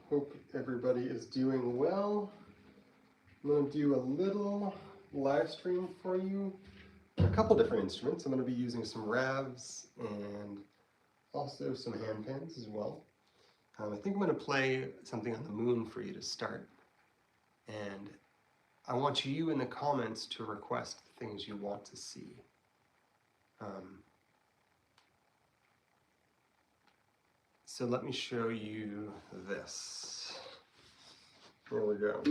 Hope everybody is doing well. I'm going to do a little live stream for you on a couple different instruments. I'm going to be using some ravs and also some handpans as well. I think I'm going to play something on the moon for you to start. And I want you in the comments to request things you want to see. So let me show you this. Here we go.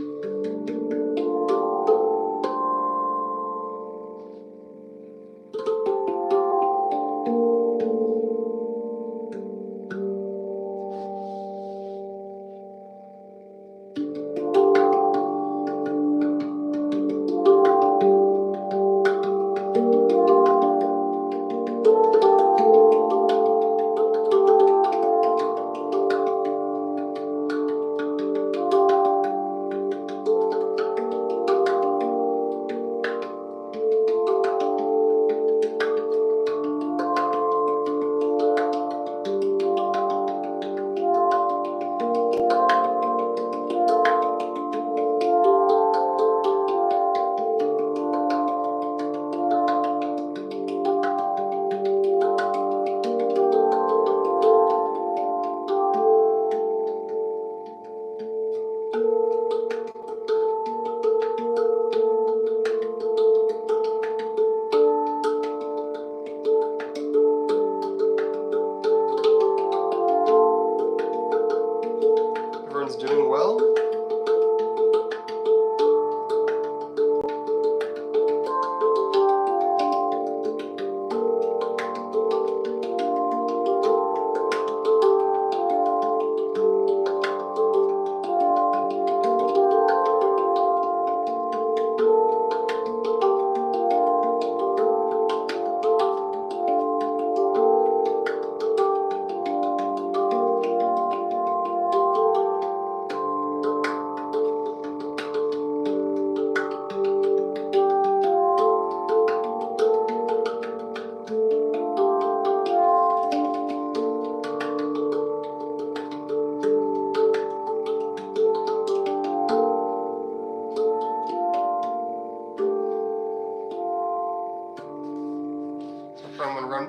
Everyone's doing well?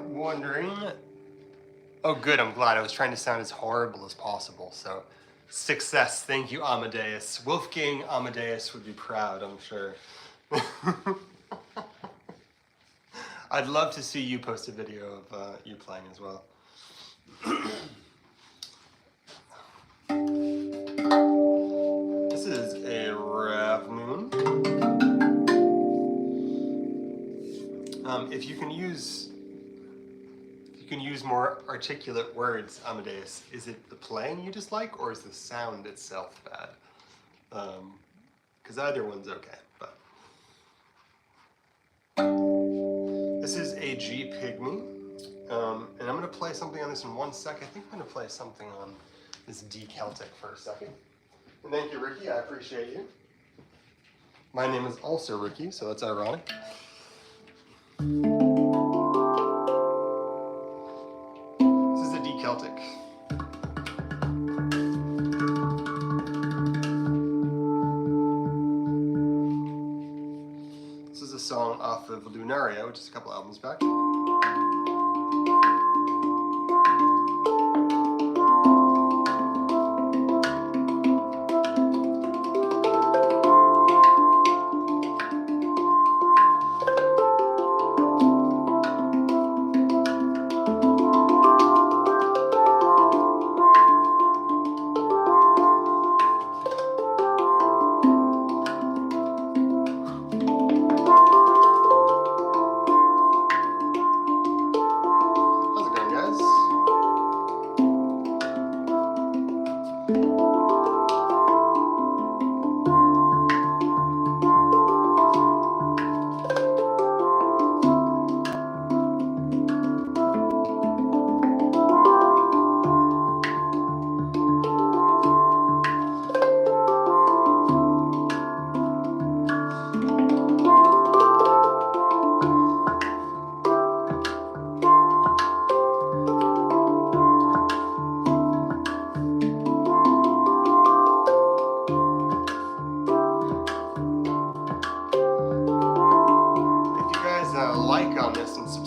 Wondering. Oh, good. I'm glad. I was trying to sound as horrible as possible. So, success. Thank you, Amadeus. Wolfgang Amadeus would be proud, I'm sure. I'd love to see you post a video of you playing as well. This is a Rav Moon. If you can use more articulate words, Amadeus, is it the playing you dislike, or is the sound itself bad? Because either one's okay. But this is a G Pygmy, and I'm going to play something on this in 1 sec. I think I'm going to play something on this D Celtic for a second. And thank you, Ricky. I appreciate you. My name is also Ricky, so that's ironic. Celtic. This is a song off of Lunaria, which is a couple albums back.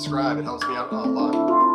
subscribe. It helps me out a lot.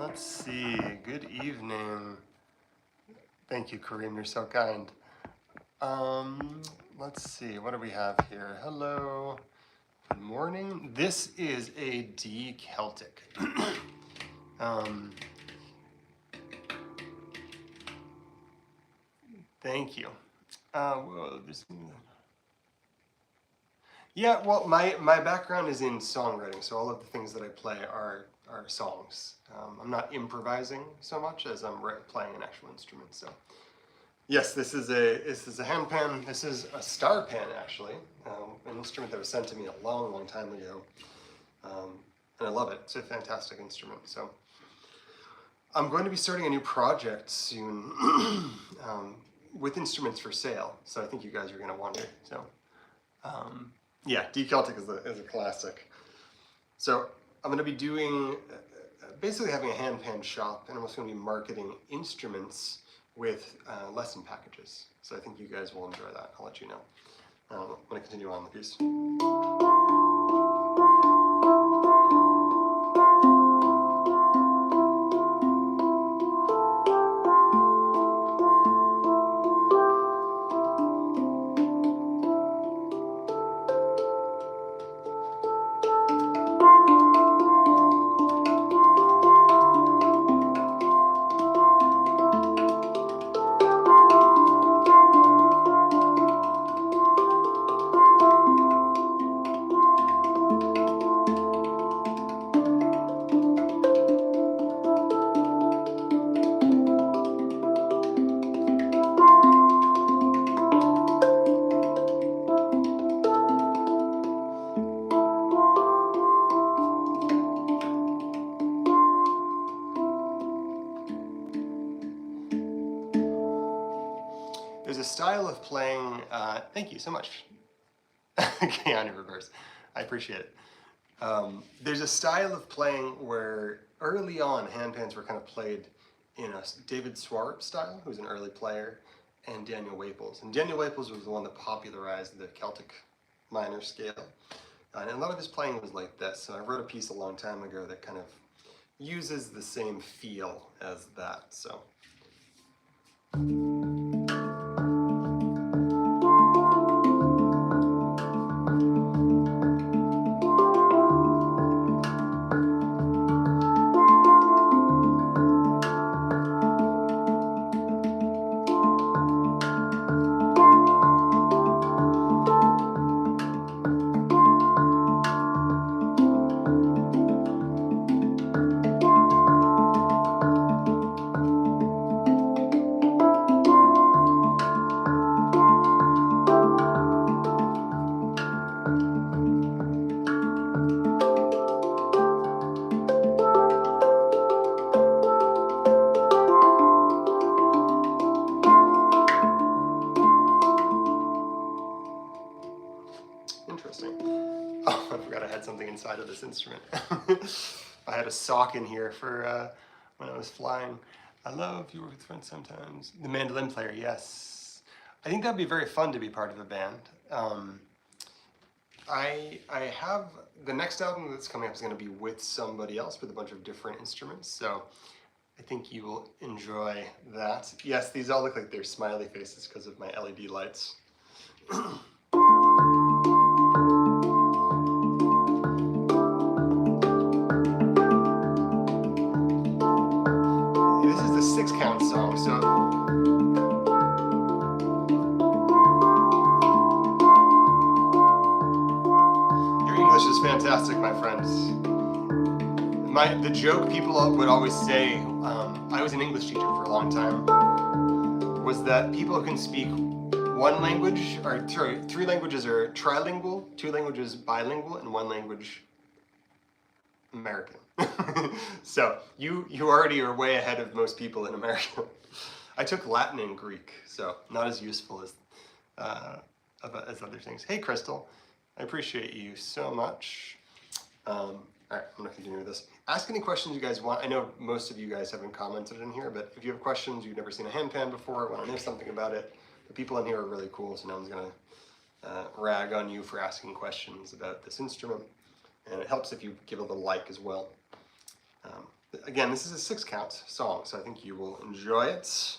Let's see. Good evening. Thank you, Kareem. You're so kind. Let's see. What do we have here? Hello. Good morning. This is a D Celtic. Thank you. Yeah, well, my background is in songwriting, so all of the things that I play are songs. I'm not improvising so much as I'm playing an actual instrument. So, yes, this is a handpan. This is a star pan, actually, an instrument that was sent to me a long time ago, and I love it. It's a fantastic instrument. So, I'm going to be starting a new project soon with instruments for sale. So I think you guys are going to wonder. So, yeah, D Celtic is a classic. So I'm going to be doing, basically having a handpan shop, and I'm also going to be marketing instruments with lesson packages. So I think you guys will enjoy that. I'll let you know. I'm going to continue on the piece. There's a style of playing, thank you so much, Keanu Reverse, I appreciate it. There's a style of playing where early on handpans were kind of played in a David Swarp style, who's an early player, and Daniel Waples. And Daniel Waples was the one that popularized the Celtic minor scale. And a lot of his playing was like this. So I wrote a piece a long time ago that kind of uses the same feel as that. So. Interesting. Oh, I forgot I had something inside of this instrument. I had a sock in here for when I was flying. I love you work with friends sometimes. The mandolin player, yes. I think that'd be very fun to be part of a band. I have, the next album that's coming up is going to be with somebody else with a bunch of different instruments. So I think you will enjoy that. Yes, these all look like they're smiley faces because of my LED lights. This is the 6-count song, so your English is fantastic, my friends. The joke people would always say, I was an English teacher for a long time, was that people who can speak one language, or sorry, 3 languages are trilingual, 2 languages bilingual, and 1 language American. So you already are way ahead of most people in America. I took Latin and Greek, so not as useful as other things. Hey, Crystal, I appreciate you so much. All right, I'm gonna continue with this. Ask any questions you guys want. I know most of you guys haven't commented in here, but if you have questions, you've never seen a handpan before, want to know something about it, the people in here are really cool, so no one's gonna rag on you for asking questions about this instrument. And it helps if you give a little like as well. Again, this is a 6-count song, so I think you will enjoy it.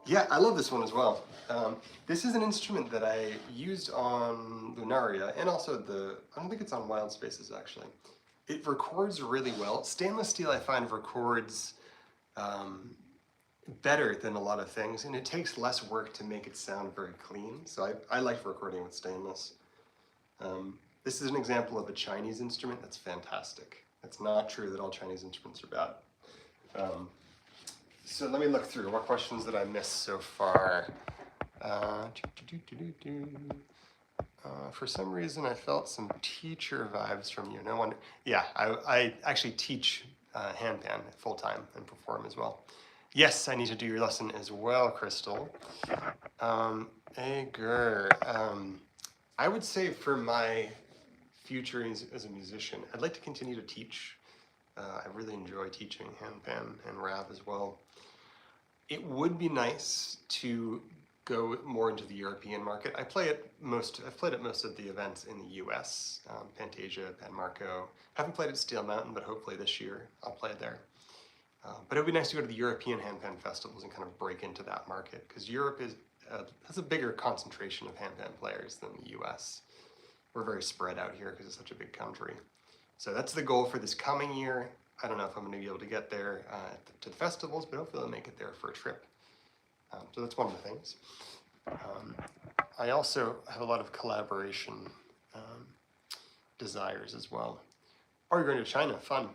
Yeah, I love this one as well. This is an instrument that I used on Lunaria, and also I don't think it's on Wild Spaces actually. It records really well. Stainless steel I find records better than a lot of things, and it takes less work to make it sound very clean. So I like recording with stainless. This is an example of a Chinese instrument that's fantastic. It's not true that all Chinese instruments are bad. So let me look through. What questions did I miss so far? For some reason, I felt some teacher vibes from you. No wonder. Yeah, I actually teach handpan full-time and perform as well. Yes, I need to do your lesson as well, Crystal. Agur. I would say for my future as a musician, I'd like to continue to teach. I really enjoy teaching handpan and rap as well. It would be nice to go more into the European market. I've played at most of the events in the US, Fantasia, Pan Marco. Haven't played at Steel Mountain, but hopefully this year I'll play there. But it would be nice to go to the European handpan festivals and kind of break into that market, because Europe has a bigger concentration of handpan players than the US. We're very spread out here because it's such a big country. So that's the goal for this coming year. I don't know if I'm going to be able to get there to the festivals, but hopefully I'll make it there for a trip. So that's one of the things. I also have a lot of collaboration desires as well. Oh, you're going to China, fun.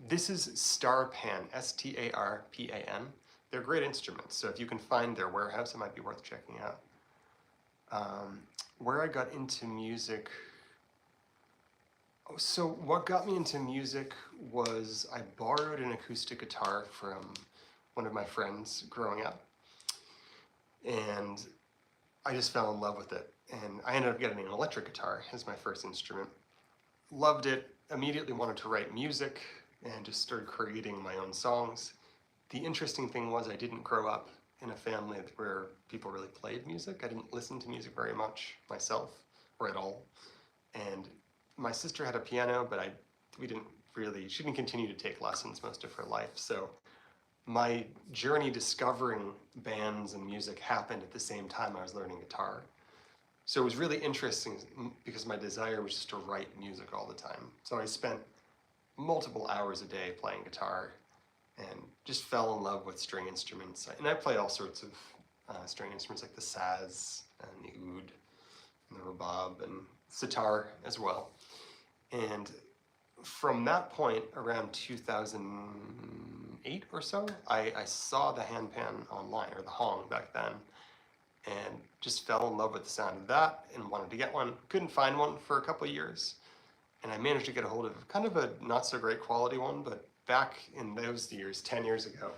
This is Starpan, S-T-A-R-P-A-N. They're great instruments, so if you can find their warehouse, it might be worth checking out. Where I got into music, so what got me into music was I borrowed an acoustic guitar from one of my friends growing up, and I just fell in love with it. And I ended up getting an electric guitar as my first instrument. Loved it, immediately wanted to write music, and just started creating my own songs. The interesting thing was I didn't grow up in a family where people really played music. I didn't listen to music very much myself, or at all. And my sister had a piano, but she didn't continue to take lessons most of her life. So my journey discovering bands and music happened at the same time I was learning guitar. So it was really interesting because my desire was just to write music all the time. So I spent multiple hours a day playing guitar and just fell in love with string instruments. And I play all sorts of string instruments like the saz and the oud and the rebab and sitar as well. And from that point, around 2008 or so, I saw the handpan online, or the hong back then, and just fell in love with the sound of that and wanted to get one. Couldn't find one for a couple of years, and I managed to get a hold of kind of a not so great quality one, but back in those years, 10 years ago,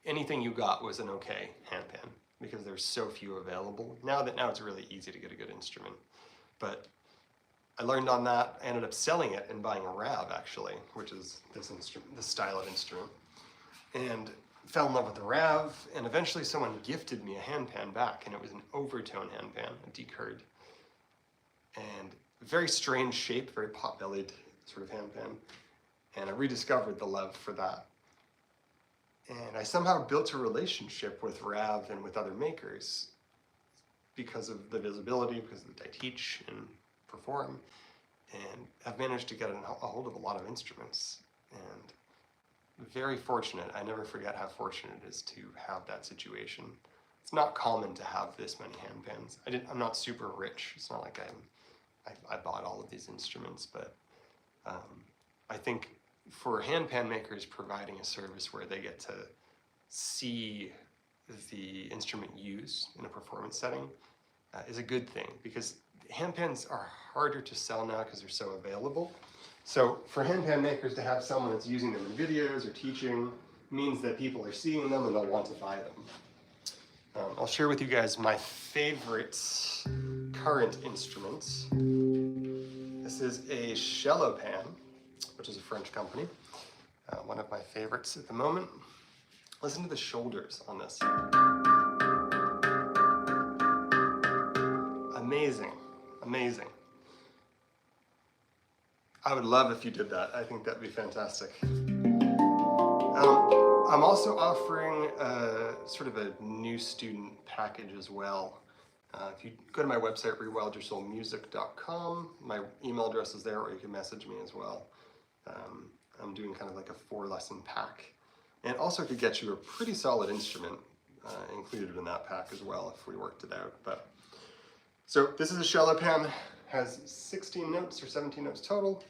anything you got was an okay handpan because there's so few available. Now it's really easy to get a good instrument. But I learned on that. I ended up selling it and buying a RAV, actually, which is this style of instrument, and fell in love with the RAV. And eventually someone gifted me a handpan back, and it was an overtone handpan, a decurred, and very strange shape, very pot-bellied sort of handpan. And I rediscovered the love for that. And I somehow built a relationship with RAV and with other makers because of the visibility, because I teach and perform, and I've managed to get a hold of a lot of instruments, and very fortunate. I never forget how fortunate it is to have that situation. It's not common to have this many handpans. I'm not super rich. It's not like I bought all of these instruments, but I think for handpan makers, providing a service where they get to see the instrument used in a performance setting is a good thing, because handpans are harder to sell now because they're so available. So for handpan makers to have someone that's using them in videos or teaching means that people are seeing them and they'll want to buy them. I'll share with you guys my favorite current instruments. This is a Handpan, which is a French company. One of my favorites at the moment. Listen to the shoulders on this. Amazing, amazing. I would love if you did that. I think that'd be fantastic. I'm also offering sort of a new student package as well. If you go to my website, rewildyoursoulmusic.com, my email address is there, or you can message me as well. I'm doing kind of like a 4-lesson pack. And also could get you a pretty solid instrument included in that pack as well if we worked it out. But so this is a Handpan, has 16 notes or 17 notes total.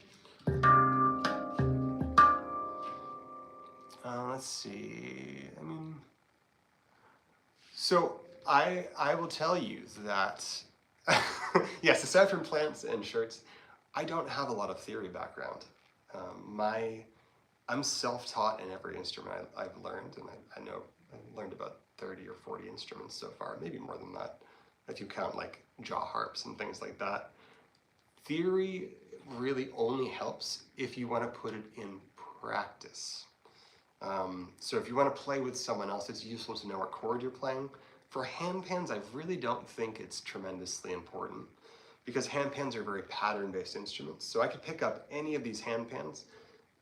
Let's see, so I will tell you that Yes, aside from plants and shirts, I don't have a lot of theory background. I'm self-taught in every instrument I've learned, and I know I've learned about 30 or 40 instruments so far, maybe more than that, if you count like jaw harps and things like that. Theory really only helps if you want to put it in practice. So if you want to play with someone else, it's useful to know what chord you're playing. For handpans, I really don't think it's tremendously important because handpans are very pattern-based instruments. So I could pick up any of these handpans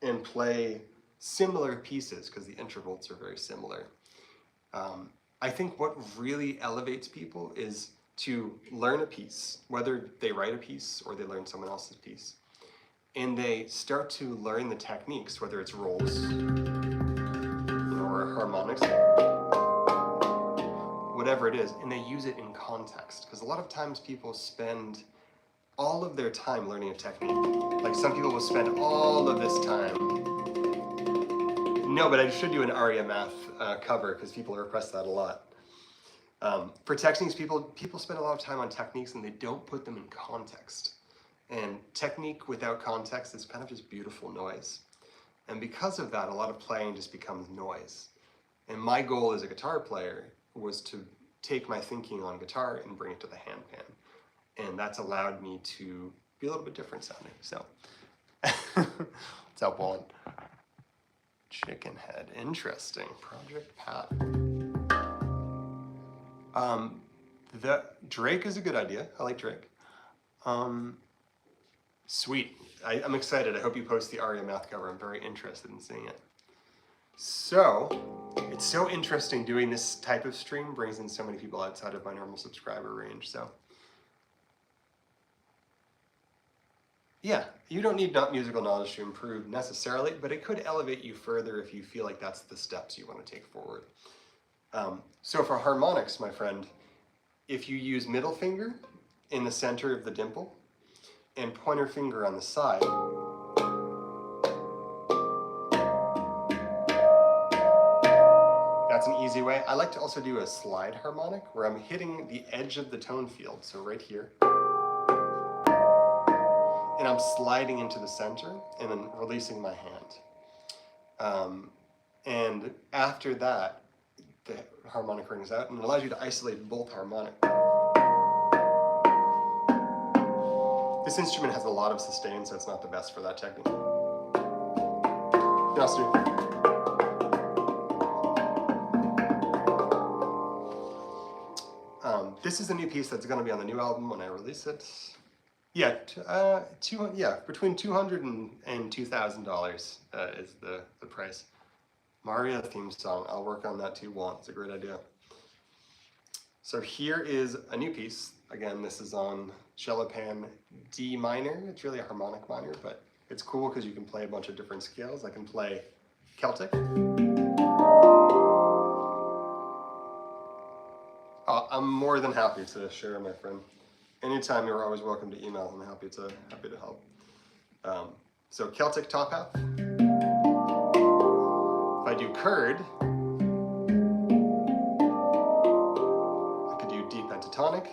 and play similar pieces because the intervals are very similar. I think what really elevates people is to learn a piece, whether they write a piece or they learn someone else's piece, and they start to learn the techniques, whether it's rolls, or harmonics, whatever it is, and they use it in context. Because a lot of times people spend all of their time learning a technique. Like some people will spend all of this time. No, but I should do an Aria Math cover because people request that a lot. For techniques, people spend a lot of time on techniques and they don't put them in context. And technique without context is kind of just beautiful noise. And because of that, a lot of playing just becomes noise. And my goal as a guitar player was to take my thinking on guitar and bring it to the handpan. And that's allowed me to be a little bit different sounding. So, what's up, Wallen? Chicken head, interesting. Project Pat. The Drake is a good idea. I like Drake. Sweet. I'm excited. I hope you post the Aria Math cover. I'm very interested in seeing it. So, it's so interesting doing this type of stream, brings in so many people outside of my normal subscriber range. So, yeah, you don't need musical knowledge to improve necessarily, but it could elevate you further if you feel like that's the steps you want to take forward. So for harmonics, my friend, if you use middle finger in the center of the dimple and pointer finger on the side, that's an easy way. I like to also do a slide harmonic where I'm hitting the edge of the tone field, so right here, and I'm sliding into the center and then releasing my hand. And after that, the harmonic rings out and it allows you to isolate both harmonic. This instrument has a lot of sustain, so it's not the best for that technique. You can also do. This is a new piece that's going to be on the new album when I release it. Yeah, between $200 and $2,000 is the price. Mario theme song. I'll work on that too, Juan. It's a great idea. So here is a new piece. Again, this is on cello pan D minor. It's really a harmonic minor, but it's cool because you can play a bunch of different scales. I can play Celtic. I'm more than happy to share, my friend. Anytime, you're always welcome to email. I'm happy to help. So Celtic top half. If I do Kurd, I could do D pentatonic.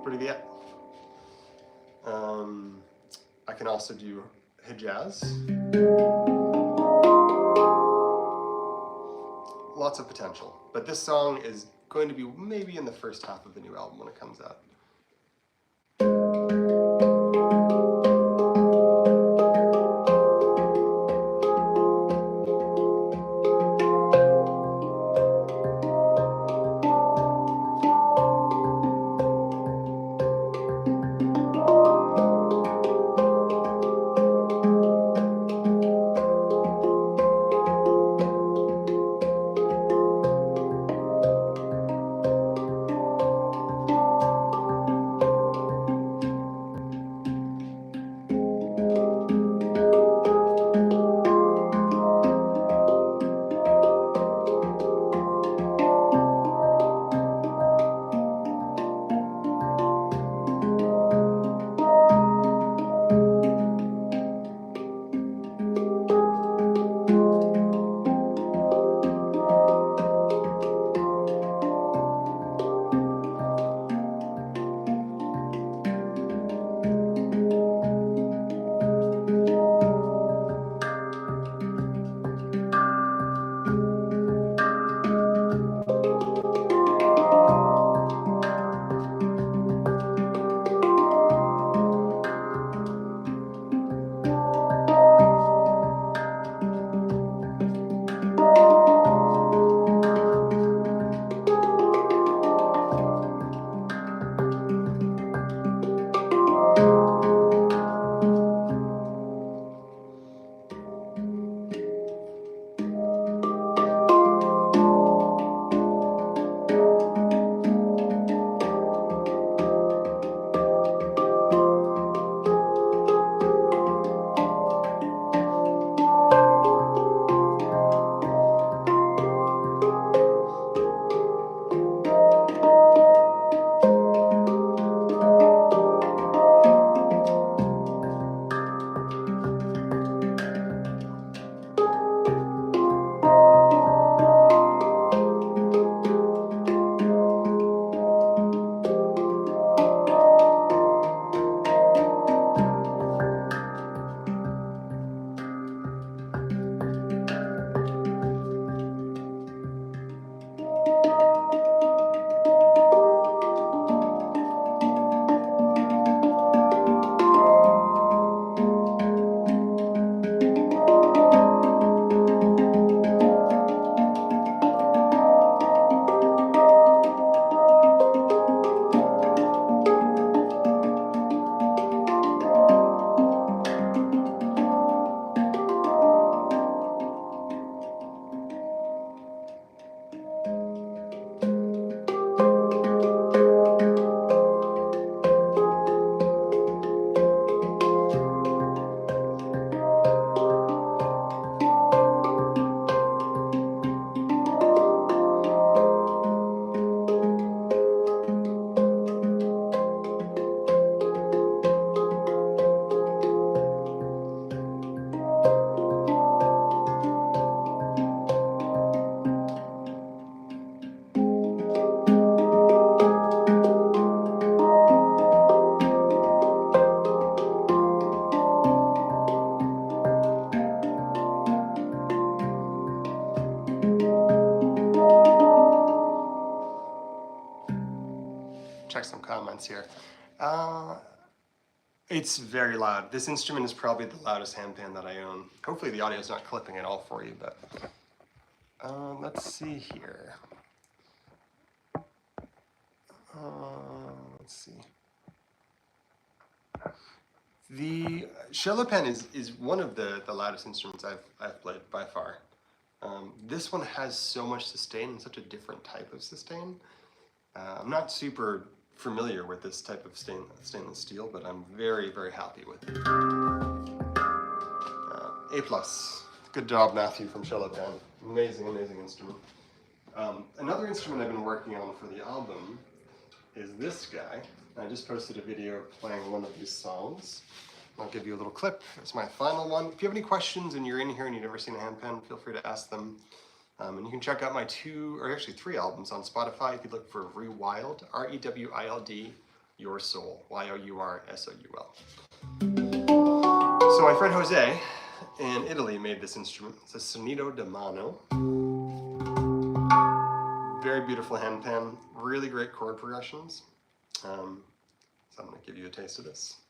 Pretty good. I can also do Hijaz. Lots of potential, but this song is going to be maybe in the first half of the new album when it comes out. check some comments here. It's very loud. This instrument is probably the loudest handpan that I own. Hopefully the audio is not clipping at all for you, but let's see here. Let's see. The cello pen is one of the loudest instruments I've played by far. This one has so much sustain and such a different type of sustain. I'm not super familiar with this type of stainless steel, but I'm very, very happy with it. A+. Good job, Matthew from Cello Pen. Amazing, amazing instrument. Another instrument I've been working on for the album is this guy. I just posted a video playing one of these songs. I'll give you a little clip. It's my final one. If you have any questions and you're in here and you've never seen a handpan, feel free to ask them. And you can check out my 3 albums on Spotify. If you look for Rewild, R-E-W-I-L-D, Your Soul, Y-O-U-R-S-O-U-L. So my friend Jose in Italy made this instrument. It's a Sonido da Mano. Very beautiful handpan, really great chord progressions. So I'm going to give you a taste of this.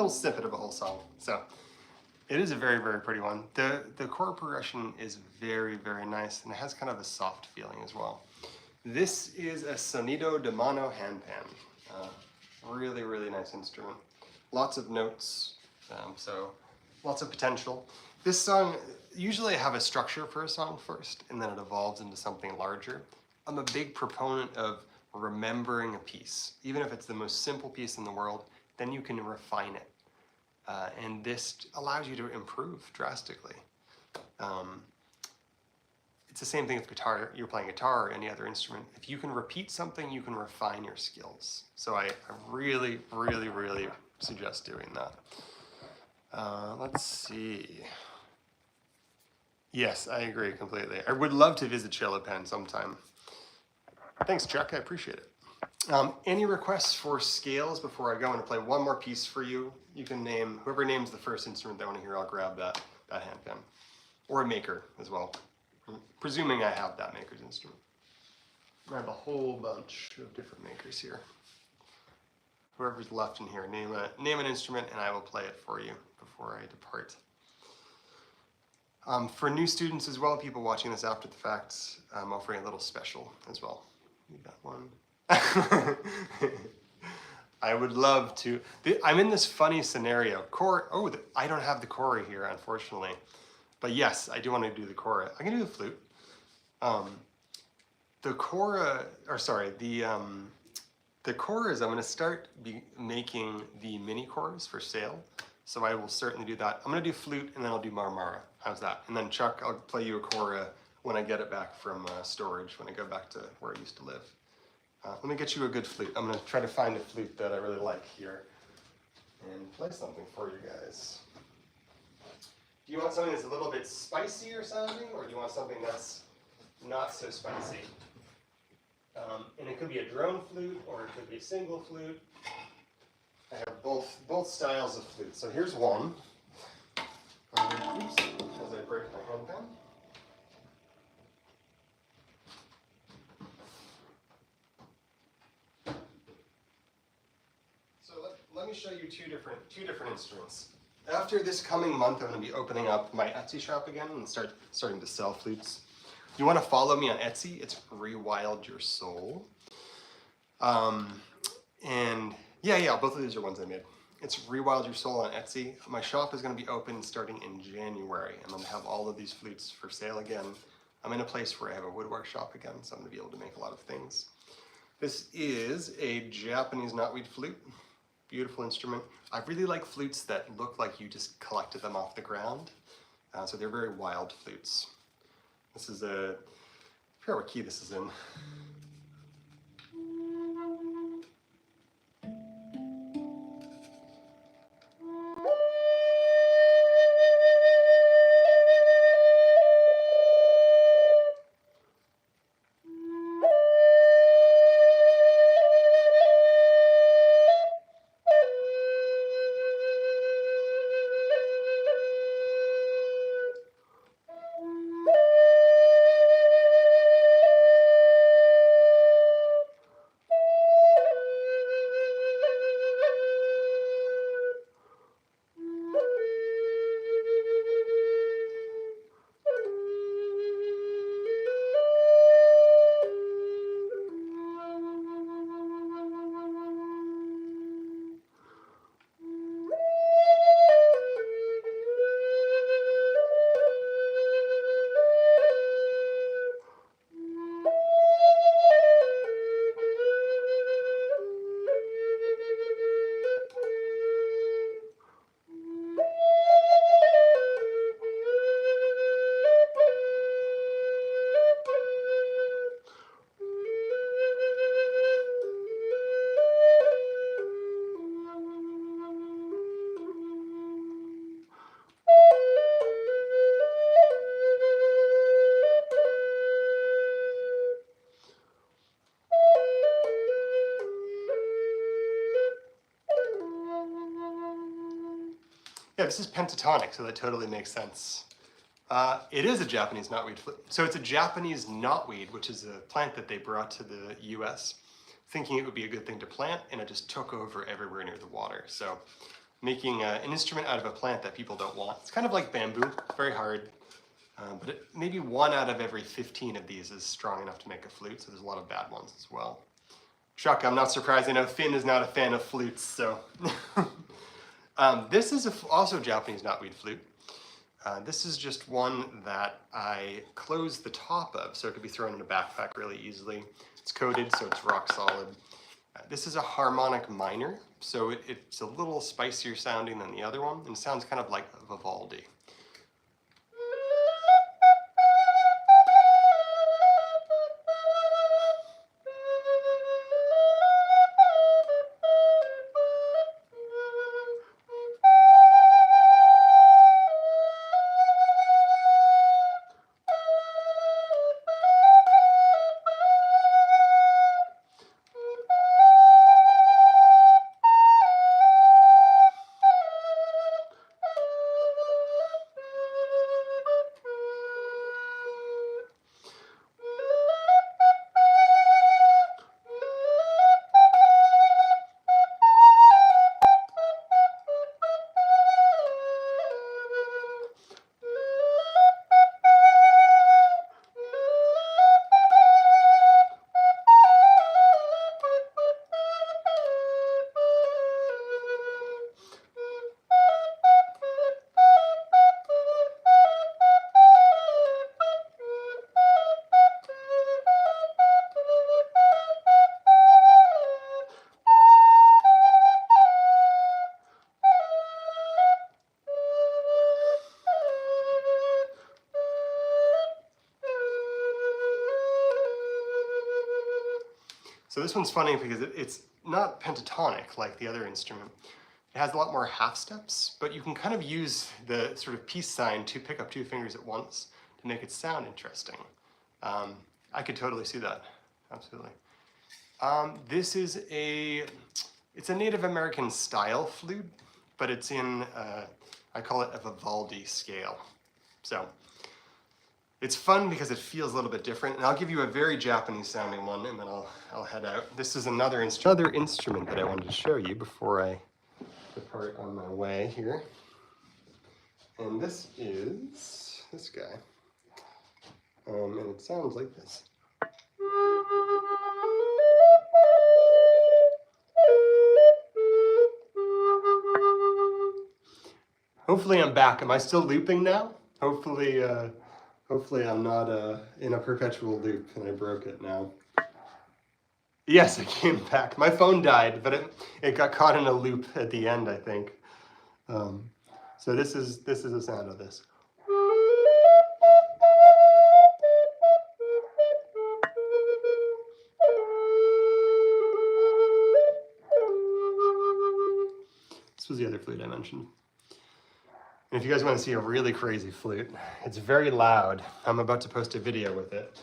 little snippet of a whole song. So it is a very, very pretty one. The chord progression is very, very nice, and it has kind of a soft feeling as well. This is a Sonido de Mano handpan. Really, really nice instrument. Lots of notes, so lots of potential. This song, usually I have a structure for a song first, and then it evolves into something larger. I'm a big proponent of remembering a piece. Even if it's the most simple piece in the world, then you can refine it. And this allows you to improve drastically. It's the same thing with guitar. You're playing guitar or any other instrument. If you can repeat something, you can refine your skills. So I really, really, really suggest doing that. Let's see. Yes, I agree completely. I would love to visit Chilipan sometime. Thanks, Chuck. I appreciate it. Any requests for scales before I go and play one more piece for you? You can name, whoever names the first instrument they want to hear, I'll grab that handpan. Or a maker as well. Presuming I have that maker's instrument. I have a whole bunch of different makers here. Whoever's left in here, name an instrument and I will play it for you before I depart. For new students as well, people watching this after the fact, I'm offering a little special as well. You got one? I would love to. I'm in this funny scenario. I don't have the kora here, unfortunately. But yes, I do want to do the kora. I can do the flute. The koras, I'm going to start making the mini koras for sale. So I will certainly do that. I'm going to do flute and then I'll do marmara. How's that? And then Chuck, I'll play you a kora when I get it back from storage, when I go back to where I used to live. Let me get you a good flute. I'm going to try to find a flute that I really like here and play something for you guys. Do you want something that's a little bit spicier sounding, or do you want something that's not so spicy? And it could be a drone flute, or it could be a single flute. I have both styles of flute. So here's one. Oops, as I break my handpan. So let me show you two different instruments. After this coming month, I'm going to be opening up my Etsy shop again and starting to sell flutes. If you want to follow me on Etsy, it's Rewildyoursoul. And yeah, both of these are ones I made. It's Rewildyoursoul on Etsy. My shop is going to be open starting in January. I'm going to have all of these flutes for sale again. I'm in a place where I have a woodwork shop again, so I'm going to be able to make a lot of things. This is a Japanese knotweed flute. Beautiful instrument. I really like flutes that look like you just collected them off the ground. So they're very wild flutes. This is I forget what key this is in. Yeah, this is pentatonic, so that totally makes sense. It is a Japanese knotweed flute. So it's a Japanese knotweed, which is a plant that they brought to the US, thinking it would be a good thing to plant, and it just took over everywhere near the water. So making an instrument out of a plant that people don't want. It's kind of like bamboo, very hard. But maybe 1 out of every 15 of these is strong enough to make a flute, so there's a lot of bad ones as well. Chuck, I'm not surprised. I know Finn is not a fan of flutes, so. This is also a Japanese knotweed flute. This is just one that I close the top of, so it could be thrown in a backpack really easily. It's coated, so it's rock solid. This is a harmonic minor, so it's a little spicier sounding than the other one, and it sounds kind of like Vivaldi. So this one's funny because it's not pentatonic like the other instrument. It has a lot more half steps, but you can kind of use the sort of peace sign to pick up 2 fingers at once to make it sound interesting. I could totally see that, absolutely. This is it's a Native American style flute, but it's in, I call it a Vivaldi scale. So it's fun because it feels a little bit different, and I'll give you a very Japanese sounding one, and then I'll head out. This is another instrument that I wanted to show you before I depart on my way here. And this is this guy. And it sounds like this. Hopefully I'm back. Am I still looping now? Hopefully I'm not in a perpetual loop and I broke it now. Yes, I came back. My phone died, but it got caught in a loop at the end, I think. So this is the sound of this. This was the other flute I mentioned. And if you guys want to see a really crazy flute, it's very loud. I'm about to post a video with it.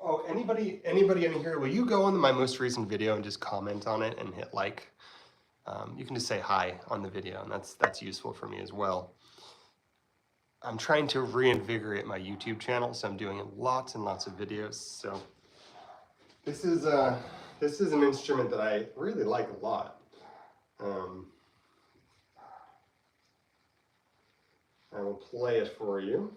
Oh, anybody in here, will you go on my most recent video and just comment on it and hit like? You can just say hi on the video, and that's useful for me as well. I'm trying to reinvigorate my YouTube channel, so I'm doing lots and lots of videos. So this is an instrument that I really like a lot. I will play it for you.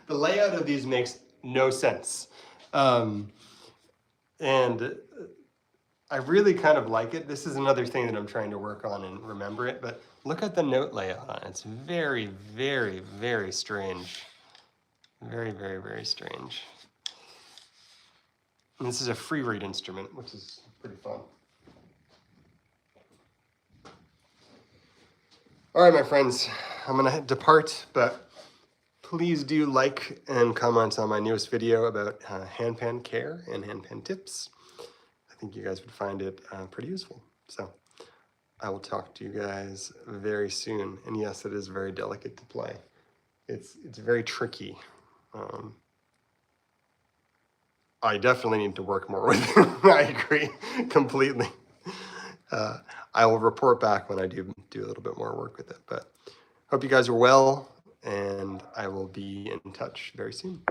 The layout of these makes no sense. And I really kind of like it. This is another thing that I'm trying to work on and remember it, but look at the note layout on it. It's very, very, very strange. Very, very, very strange. And this is a free reed instrument, which is pretty fun. All right, my friends, I'm gonna depart, but please do like and comment on my newest video about handpan care and handpan tips. I think you guys would find it pretty useful. So I will talk to you guys very soon. And yes, it is very delicate to play. it's very tricky. I definitely need to work more with him. I agree completely. I will report back when I do a little bit more work with it. But hope you guys are well, and I will be in touch very soon.